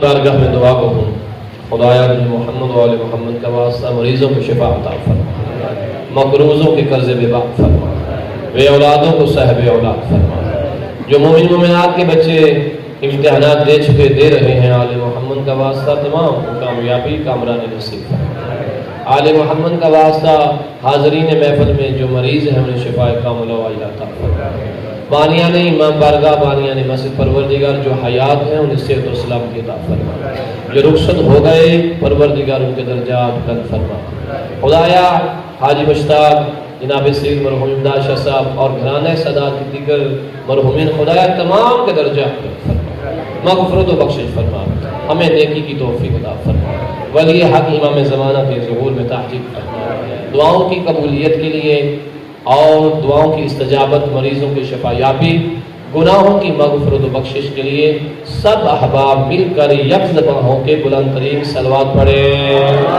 بارگاہ میں دعا کو ہوں، خدایا محمد و آل محمد کا واسطہ مریضوں کو شفا عطا فرما، مقروضوں کے قرض بے باک فرما، بے اولادوں کو صاحب اولاد فرما، جو مومن مومنات کے بچے امتحانات دے چکے دے رہے ہیں آل محمد کا واسطہ تمام کو کامیابی کامرانی نصیب فرما، آل محمد کا واسطہ حاضرین محفل میں جو مریض ہیں انہیں شفا کاملہ و عطا فرما، بانیان امام بارگاہ بانیان مسجد پروردگار جو حیات ہیں انہیں صحت و سلامتی عطا فرما، جو رخصت ہو گئے پروردگار ان کے درجات بلند فرما، خدایا حاجی مشتاق جناب سید مرحوم امداد شاہ صاحب اور گھرانہ سادات کی دیگر مرحومین خدایا تمام کے درجات بلند فرما، مغفرت و بخشش فرما، ہمیں نیکی کی توفیق عطا فرما، ولی حق امام زمانہ کے ظہور میں تحقیق فرما، دعاؤں کی قبولیت کے لیے اور دعاؤں کی استجابت، مریضوں کی شفا یابی، گناہوں کی مغفرت و بخشش کے لیے سب احباب مل کر یک زبان ہو کے بلند ترین صلوات پڑھیں۔